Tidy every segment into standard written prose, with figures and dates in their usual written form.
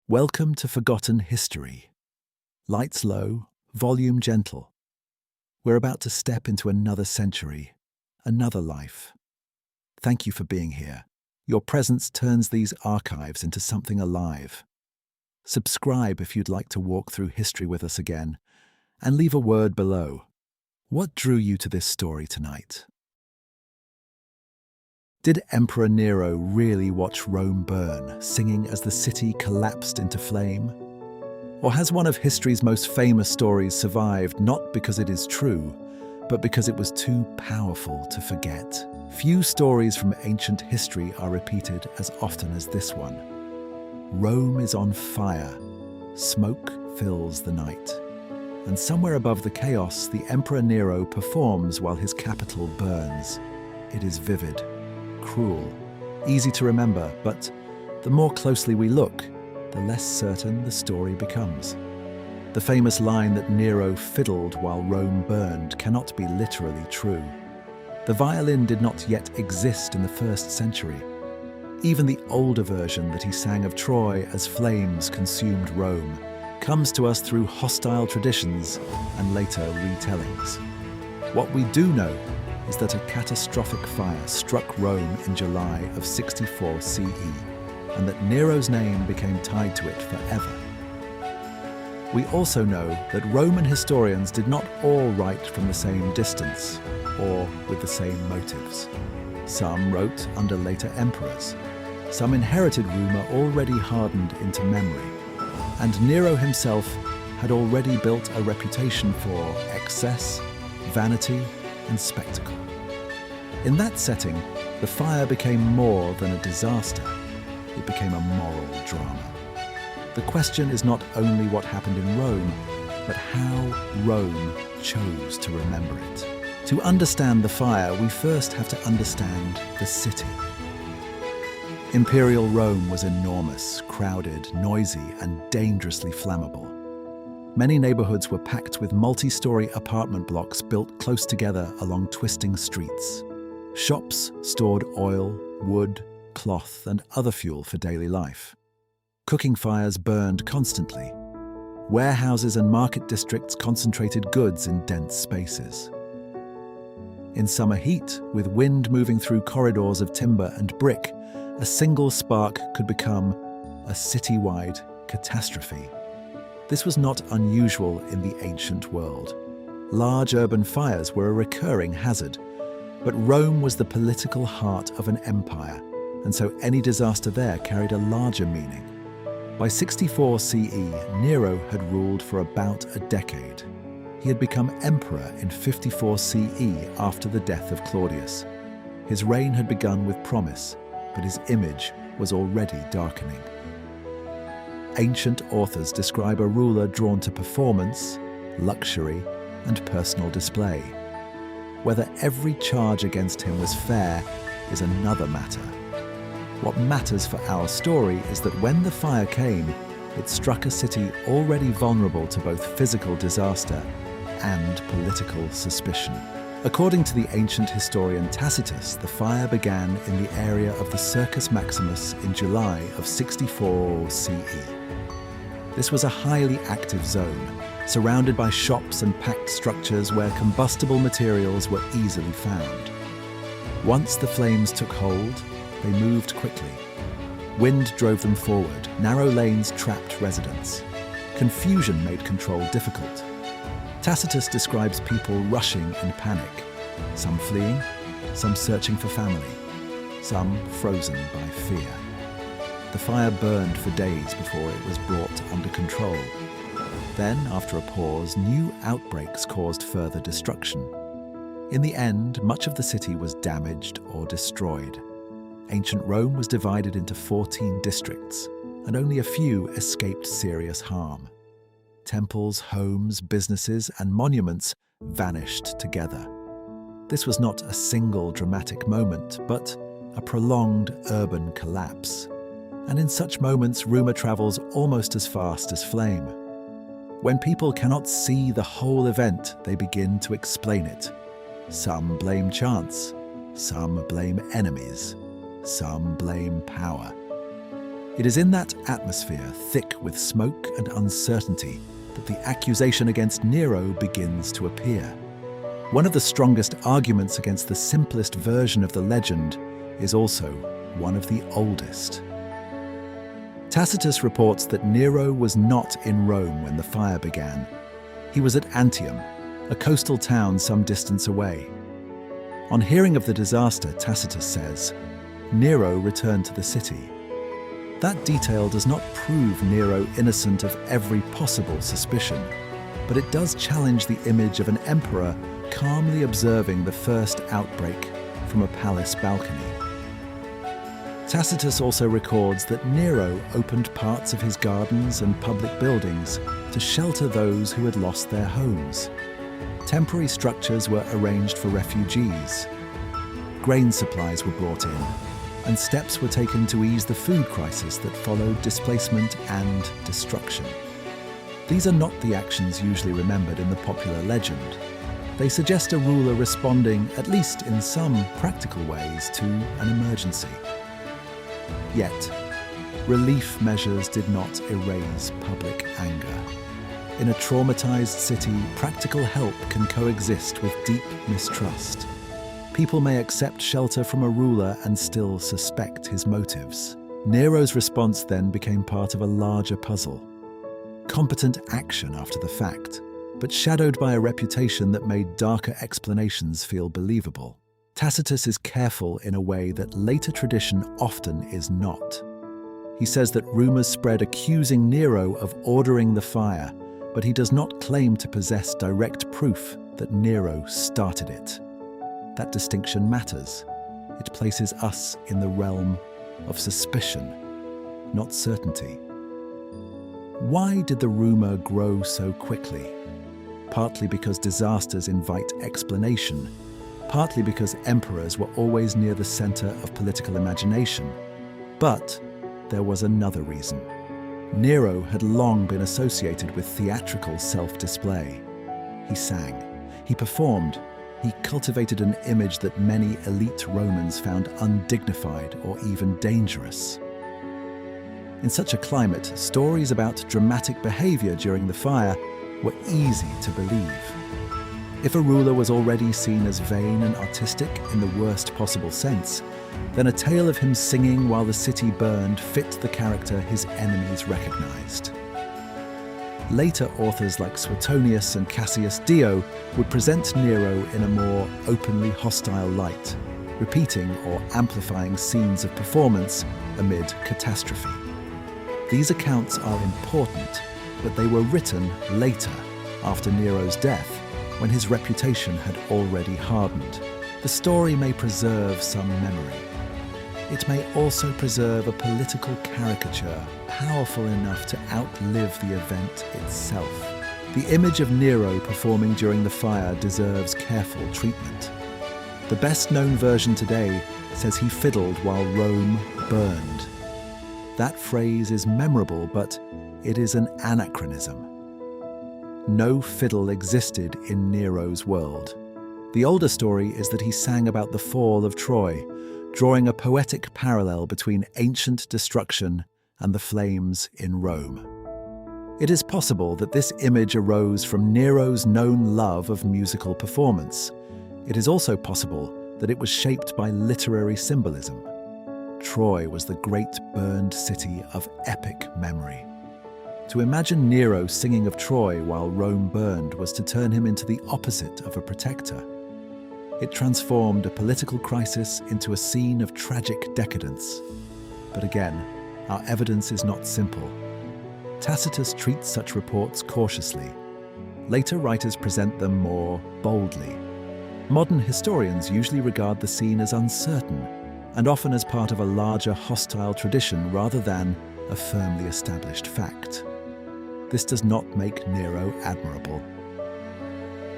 Welcome to Forgotten History. Lights low, volume gentle. We're about to step into another century, another life. Thank you for being here. Your presence turns these archives into something alive. Subscribe if you'd like to walk through history with us again, and leave a word below. What drew you to this story tonight? Did Emperor Nero really watch Rome burn, singing as the city collapsed into flame? Or has one of history's most famous stories survived not because it is true, but because it was too powerful to forget? Few stories from ancient history are repeated as often as this one. Rome is on fire. Smoke fills the night. And somewhere above the chaos, the Emperor Nero performs while his capital burns. It is vivid, cruel, easy to remember, but the more closely we look, the less certain the story becomes. The famous line that Nero fiddled while Rome burned cannot be literally true. The violin did not yet exist in the 1st century. Even the older version that he sang of Troy as flames consumed Rome comes to us through hostile traditions and later retellings. What we do know is that a catastrophic fire struck Rome in July of 64 CE, and that Nero's name became tied to it forever. We also know that Roman historians did not all write from the same distance or with the same motives. Some wrote under later emperors. Some inherited rumour already hardened into memory. And Nero himself had already built a reputation for excess, vanity, and spectacle. In that setting, the fire became more than a disaster. It became a moral drama. The question is not only what happened in Rome, but how Rome chose to remember it. To understand the fire, we first have to understand the city. Imperial Rome was enormous, crowded, noisy, and dangerously flammable. Many neighborhoods were packed with multi-story apartment blocks built close together along twisting streets. Shops stored oil, wood, cloth, and other fuel for daily life. Cooking fires burned constantly. Warehouses and market districts concentrated goods in dense spaces. In summer heat, with wind moving through corridors of timber and brick, a single spark could become a citywide catastrophe. This was not unusual in the ancient world. Large urban fires were a recurring hazard, but Rome was the political heart of an empire, and so any disaster there carried a larger meaning. By 64 CE, Nero had ruled for about a decade. He had become emperor in 54 CE after the death of Claudius. His reign had begun with promise, but his image was already darkening. Ancient authors describe a ruler drawn to performance, luxury, and personal display. Whether every charge against him was fair is another matter. What matters for our story is that when the fire came, it struck a city already vulnerable to both physical disaster and political suspicion. According to the ancient historian Tacitus, the fire began in the area of the Circus Maximus in July of 64 CE. This was a highly active zone, surrounded by shops and packed structures where combustible materials were easily found. Once the flames took hold, they moved quickly. Wind drove them forward, narrow lanes trapped residents. Confusion made control difficult. Tacitus describes people rushing in panic, some fleeing, some searching for family, some frozen by fear. The fire burned for days before it was brought under control. Then, after a pause, new outbreaks caused further destruction. In the end, much of the city was damaged or destroyed. Ancient Rome was divided into 14 districts, and only a few escaped serious harm. Temples, homes, businesses, and monuments vanished together. This was not a single dramatic moment, but a prolonged urban collapse. And in such moments, rumor travels almost as fast as flame. When people cannot see the whole event, they begin to explain it. Some blame chance, some blame enemies, some blame power. It is in that atmosphere, thick with smoke and uncertainty, that the accusation against Nero begins to appear. One of the strongest arguments against the simplest version of the legend is also one of the oldest. Tacitus reports that Nero was not in Rome when the fire began. He was at Antium, a coastal town some distance away. On hearing of the disaster, Tacitus says, Nero returned to the city. That detail does not prove Nero innocent of every possible suspicion, but it does challenge the image of an emperor calmly observing the first outbreak from a palace balcony. Tacitus also records that Nero opened parts of his gardens and public buildings to shelter those who had lost their homes. Temporary structures were arranged for refugees. Grain supplies were brought in, and steps were taken to ease the food crisis that followed displacement and destruction. These are not the actions usually remembered in the popular legend. They suggest a ruler responding, at least in some practical ways, to an emergency. Yet, relief measures did not erase public anger. In a traumatized city, practical help can coexist with deep mistrust. People may accept shelter from a ruler and still suspect his motives. Nero's response then became part of a larger puzzle. Competent action after the fact, but shadowed by a reputation that made darker explanations feel believable. Tacitus is careful in a way that later tradition often is not. He says that rumors spread accusing Nero of ordering the fire, but he does not claim to possess direct proof that Nero started it. That distinction matters. It places us in the realm of suspicion, not certainty. Why did the rumor grow so quickly? Partly because disasters invite explanation, partly because emperors were always near the center of political imagination. But there was another reason. Nero had long been associated with theatrical self-display. He sang, he performed, he cultivated an image that many elite Romans found undignified or even dangerous. In such a climate, stories about dramatic behavior during the fire were easy to believe. If a ruler was already seen as vain and artistic in the worst possible sense, then a tale of him singing while the city burned fit the character his enemies recognized. Later authors like Suetonius and Cassius Dio would present Nero in a more openly hostile light, repeating or amplifying scenes of performance amid catastrophe. These accounts are important, but they were written later, after Nero's death, when his reputation had already hardened. The story may preserve some memory. It may also preserve a political caricature powerful enough to outlive the event itself. The image of Nero performing during the fire deserves careful treatment. The best-known version today says he fiddled while Rome burned. That phrase is memorable, but it is an anachronism. No fiddle existed in Nero's world. The older story is that he sang about the fall of Troy, drawing a poetic parallel between ancient destruction and the flames in Rome. It is possible that this image arose from Nero's known love of musical performance. It is also possible that it was shaped by literary symbolism. Troy was the great burned city of epic memory. To imagine Nero singing of Troy while Rome burned was to turn him into the opposite of a protector. It transformed a political crisis into a scene of tragic decadence. But again, our evidence is not simple. Tacitus treats such reports cautiously. Later writers present them more boldly. Modern historians usually regard the scene as uncertain, and often as part of a larger hostile tradition rather than a firmly established fact. This does not make Nero admirable.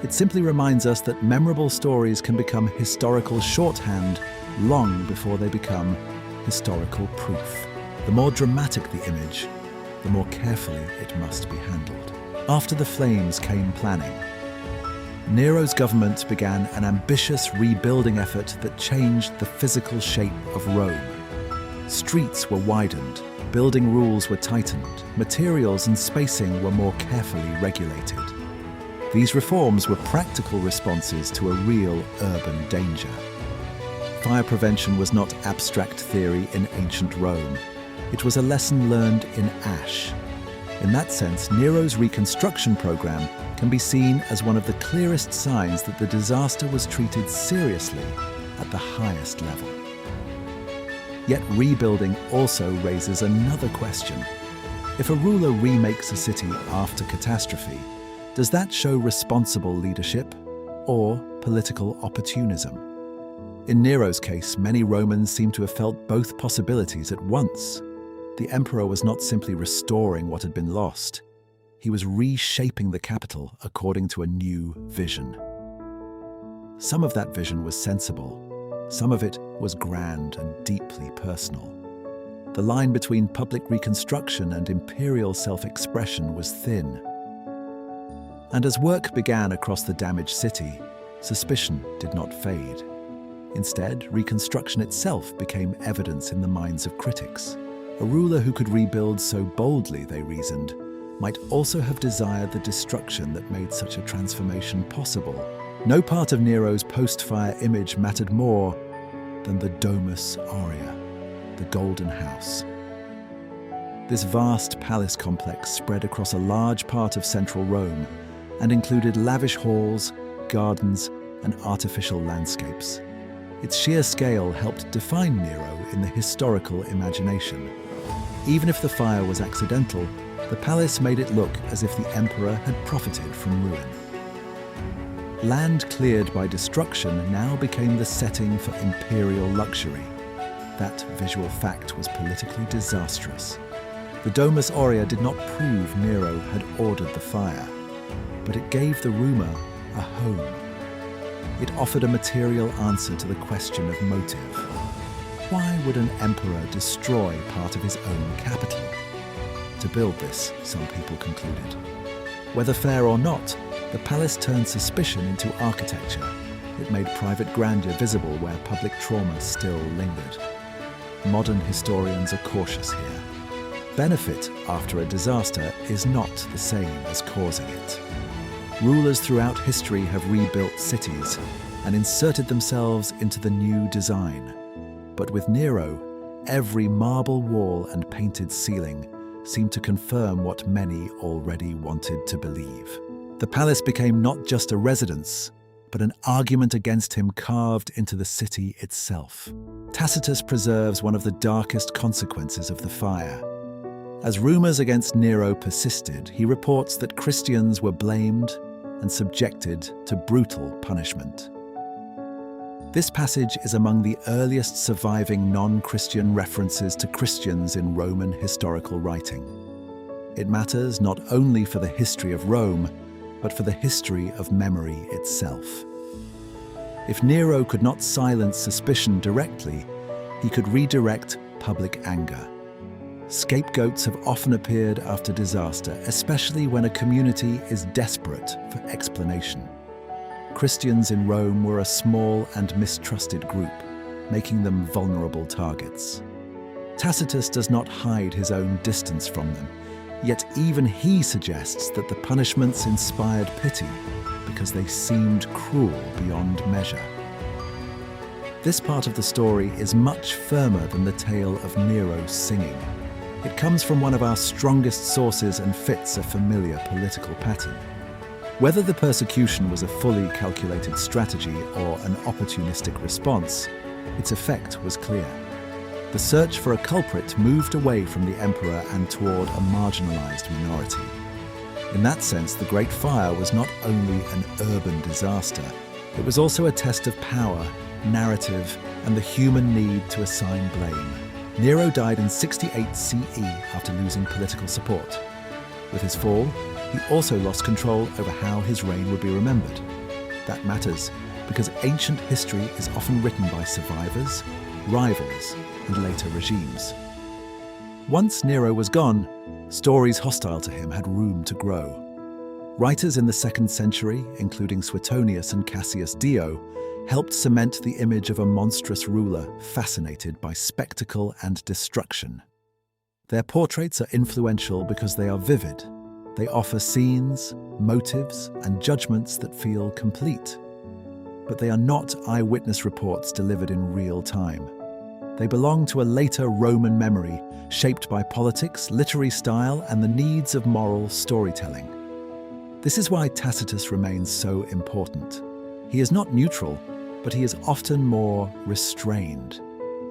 It simply reminds us that memorable stories can become historical shorthand long before they become historical proof. The more dramatic the image, the more carefully it must be handled. After the flames came planning. Nero's government began an ambitious rebuilding effort that changed the physical shape of Rome. Streets were widened, Building rules were tightened, materials and spacing were more carefully regulated. These reforms were practical responses to a real urban danger. Fire prevention was not abstract theory in ancient Rome. It was a lesson learned in ash. In that sense, Nero's reconstruction program can be seen as one of the clearest signs that the disaster was treated seriously at the highest level. Yet rebuilding also raises another question. If a ruler remakes a city after catastrophe, does that show responsible leadership or political opportunism? In Nero's case, many Romans seem to have felt both possibilities at once. The emperor was not simply restoring what had been lost. He was reshaping the capital according to a new vision. Some of that vision was sensible. Some of it was grand and deeply personal. The line between public reconstruction and imperial self-expression was thin. And as work began across the damaged city, suspicion did not fade. Instead, reconstruction itself became evidence in the minds of critics. A ruler who could rebuild so boldly, they reasoned, might also have desired the destruction that made such a transformation possible. No part of Nero's post-fire image mattered more than the Domus Aurea, the Golden House. This vast palace complex spread across a large part of central Rome and included lavish halls, gardens, and artificial landscapes. Its sheer scale helped define Nero in the historical imagination. Even if the fire was accidental, the palace made it look as if the emperor had profited from ruin. Land cleared by destruction now became the setting for imperial luxury. That visual fact was politically disastrous. The Domus Aurea did not prove Nero had ordered the fire, but it gave the rumor a home. It offered a material answer to the question of motive. Why would an emperor destroy part of his own capital? To build this, some people concluded. Whether fair or not, the palace turned suspicion into architecture. It made private grandeur visible where public trauma still lingered. Modern historians are cautious here. Benefit after a disaster is not the same as causing it. Rulers throughout history have rebuilt cities and inserted themselves into the new design. But with Nero, every marble wall and painted ceiling seemed to confirm what many already wanted to believe. The palace became not just a residence, but an argument against him carved into the city itself. Tacitus preserves one of the darkest consequences of the fire. As rumors against Nero persisted, he reports that Christians were blamed and subjected to brutal punishment. This passage is among the earliest surviving non-Christian references to Christians in Roman historical writing. It matters not only for the history of Rome, but for the history of memory itself. If Nero could not silence suspicion directly, he could redirect public anger. Scapegoats have often appeared after disaster, especially when a community is desperate for explanation. Christians in Rome were a small and mistrusted group, making them vulnerable targets. Tacitus does not hide his own distance from them, yet even he suggests that the punishments inspired pity because they seemed cruel beyond measure. This part of the story is much firmer than the tale of Nero singing. It comes from one of our strongest sources and fits a familiar political pattern. Whether the persecution was a fully calculated strategy or an opportunistic response, its effect was clear. The search for a culprit moved away from the emperor and toward a marginalized minority. In that sense, the Great Fire was not only an urban disaster, it was also a test of power, narrative, and the human need to assign blame. Nero died in 68 CE after losing political support. With his fall, he also lost control over how his reign would be remembered. That matters because ancient history is often written by survivors, rivals, and later regimes. Once Nero was gone, stories hostile to him had room to grow. Writers in the 2nd century, including Suetonius and Cassius Dio, helped cement the image of a monstrous ruler fascinated by spectacle and destruction. Their portraits are influential because they are vivid. They offer scenes, motives, and judgments that feel complete. But they are not eyewitness reports delivered in real time. They belong to a later Roman memory, shaped by politics, literary style, and the needs of moral storytelling. This is why Tacitus remains so important. He is not neutral, but he is often more restrained.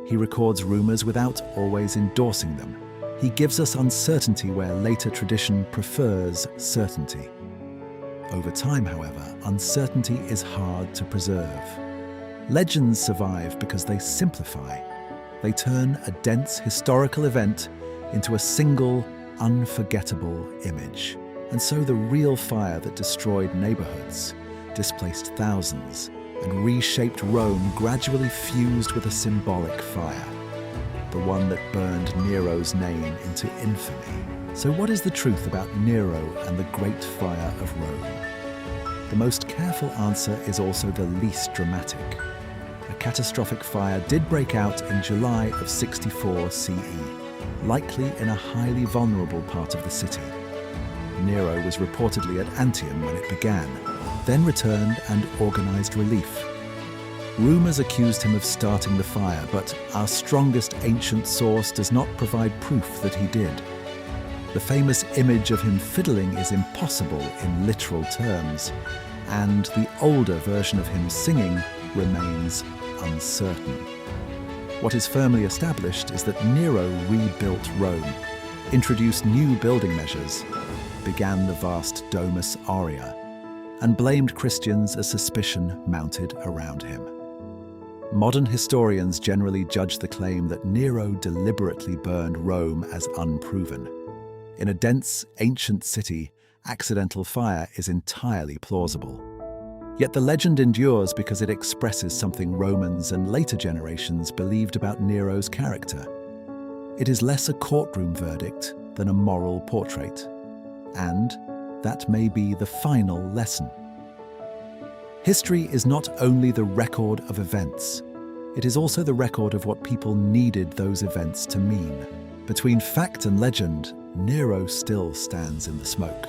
He records rumors without always endorsing them. He gives us uncertainty where later tradition prefers certainty. Over time, however, uncertainty is hard to preserve. Legends survive because they simplify. They turn a dense historical event into a single, unforgettable image. And so the real fire that destroyed neighborhoods, displaced thousands, and reshaped Rome gradually fused with a symbolic fire, the one that burned Nero's name into infamy. So what is the truth about Nero and the Great Fire of Rome? The most careful answer is also the least dramatic. A catastrophic fire did break out in July of 64 CE, likely in a highly vulnerable part of the city. Nero was reportedly at Antium when it began, then returned and organized relief. Rumors accused him of starting the fire, but our strongest ancient source does not provide proof that he did. The famous image of him fiddling is impossible in literal terms, and the older version of him singing remains uncertain. What is firmly established is that Nero rebuilt Rome, introduced new building measures, began the vast Domus Aurea, and blamed Christians as suspicion mounted around him. Modern historians generally judge the claim that Nero deliberately burned Rome as unproven. In a dense, ancient city, accidental fire is entirely plausible. Yet the legend endures because it expresses something Romans and later generations believed about Nero's character. It is less a courtroom verdict than a moral portrait. And that may be the final lesson. History is not only the record of events, it is also the record of what people needed those events to mean. Between fact and legend, Nero still stands in the smoke.